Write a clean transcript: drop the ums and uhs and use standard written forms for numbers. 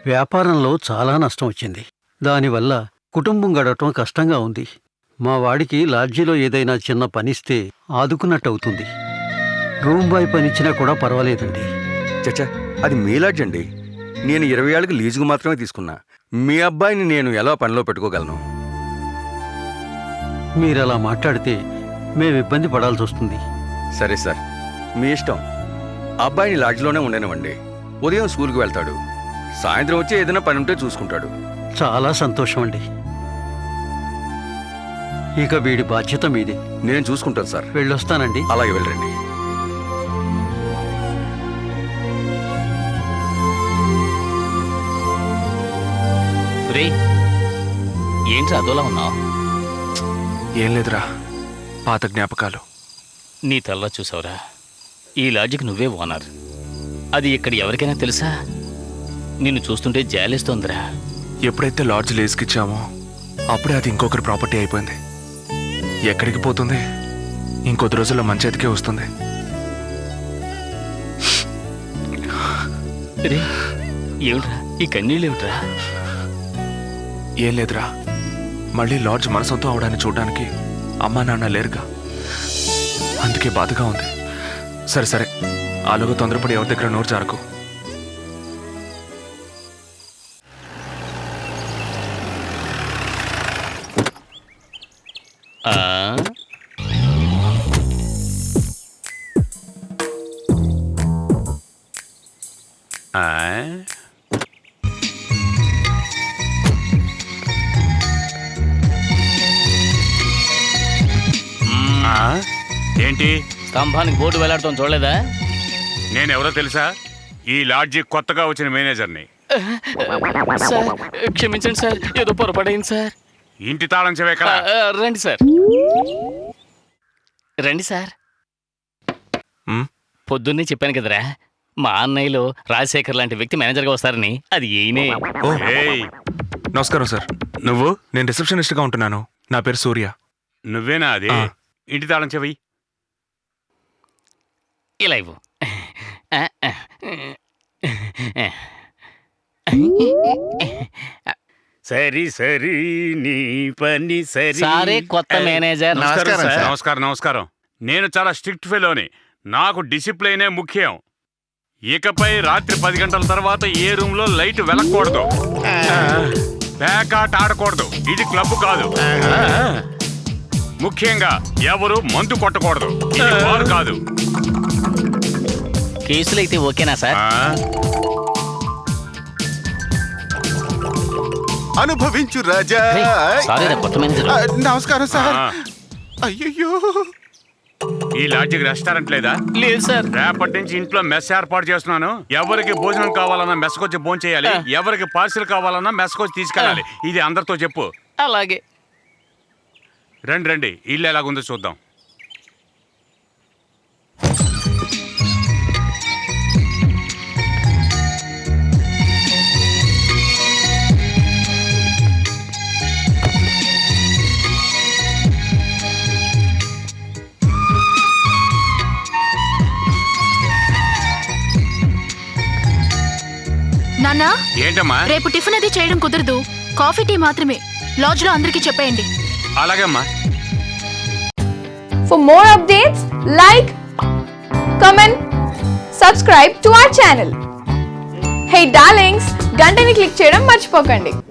వ్యాపారంలో చాలా నష్టం వచ్చింది. దానివల్ల కుటుంబం గడవటం కష్టంగా ఉంది. మా వాడికి లాడ్జీలో ఏదైనా చిన్న పనిస్తే ఆదుకున్నట్టవుతుంది. రూమ్ బాయ్ పనిచ్చినా కూడా పర్వాలేదండి. చచ్చా, అది మీ లాడ్జ్ అండి. నేను 20 ఏళ్ళకి లీజుకు మాత్రమే తీసుకున్నా. మీ అబ్బాయిని నేను ఎలా పనిలో పెట్టుకోగలను? మీరలా మాట్లాడితే మేము ఇబ్బంది పడాల్సి వస్తుంది. సరే సార్, మీ ఇష్టం. అబ్బాయిని లాడ్జ్లోనే ఉండనివ్వండి. ఉదయం స్కూల్కి వెళ్తాడు, సాయంత్రం వచ్చి ఏదైనా పని ఉంటే చూసుకుంటాడు. చాలా సంతోషం అండి. ఇక వీడి బాధ్యత మీదే. నేను చూసుకుంటాను సార్. వెళ్ళొస్తానండి. అలాగే వెళ్ళండి. రే, ఏంట్రా అదోలా ఉన్నావు? ఏం లేదురా, పాత జ్ఞాపకాలు. నీ తల్లా చూసావురా, ఈ లాడ్జికి నువ్వే ఓనర్. అది ఇక్కడ ఎవరికైనా తెలుసా? నిన్ను చూస్తుంటే జాలేస్తోందిరా. ఎప్పుడైతే లాడ్జ్ లీజ్కిచ్చామో అప్పుడే అది ఇంకొకరి ప్రాపర్టీ అయిపోయింది. ఎక్కడికి పోతుంది? ఇంకొద్ది రోజుల్లో మన చేతికే వస్తుంది. రే, ఏమిట్రా ఈ కన్నీళ్ళేమిట్రా? ఏం లేదురా, మళ్ళీ లాడ్జ్ మన సొంతం అవడాన్ని చూడడానికి అమ్మా నాన్న లేరుగా, అందుకే బాధగా ఉంది. సరే సరే, ఆలోగా తొందరపడి ఎవరి దగ్గర నోరు జారకు. ఏంటి స్తంభానికి బోర్డు వేలాడుతాం చూడలేదా? నేనెవరో తెలుసా? ఈ లాడ్జి కొత్తగా వచ్చిన మేనేజర్ని. సార్ క్షమించండి సార్, ఏదో పొరపాటైంది సార్. ఇంటి తాళం చెవేకలా. రండి సార్, రండి సార్. పొద్దున్నే చెప్పాను కదరా, మా అన్నయ్యలో రాజశేఖర్ లాంటి వ్యక్తి మేనేజర్గా వస్తారని. అది ఏనే. నమస్కారం సార్. నువ్వు? నేను రిసెప్షనిస్ట్గా ఉంటున్నాను. నా పేరు సూర్య. నువ్వేనా అది? ఇంటి తాళం చెవి. ఇలా ఇవ్వు. సరి సరి నీ పని సరి. సారే కొత్త మేనేజర్. నమస్కారం నమస్కారం. నేను చాలా స్ట్రిక్ట్ ఫెలోని. నాకు డిసిప్లైనే ముఖ్యం. ఇకపై రాత్రి 10 గంటల తర్వాత ఏ రూమ్ లో లైట్ వెలగకూడదు, ప్యాకాట్ ఆడకూడదు. ఇది క్లబ్ కాదు. ముఖ్యంగా ఎవరు మందు కొట్టకూడదు. ఇది బార్ కాదు. కేసులు అయితే ఓకేనా సార్? అనుభవించు రాజా. నమస్కారం సార్. అయ్యయ్యో, ఈ లాడ్జికి రెస్టారెంట్ లేదా? లేదు సార్. రేపటి నుంచి ఇంట్లో మెస్ ఏర్పాటు చేస్తున్నాను. ఎవరికి భోజనం కావాలన్నా మెస్కొచ్చి భోజనం చేయాలి. ఎవరికి పార్సిల్ కావాలన్నా మెస్కొచ్చి తీసుకెళ్ళాలి. ఇది అందరితో చెప్పు. అలాగే. రండి రండి, ఇల్లు ఎలాగుందో చూద్దాం. నాన్నా, ఏంటమ్మా? రేపు టిఫిన్ అది చేయడం కుదరదు. కాఫీ టీ మాత్రమే. లాడ్జ్ లో అందరికీ చెప్పేయండి. అలాగేమ్మా. For more updates, like, comment, subscribe to our channel. Hey darlings, గంటని click చేయడం మర్చిపోకండి.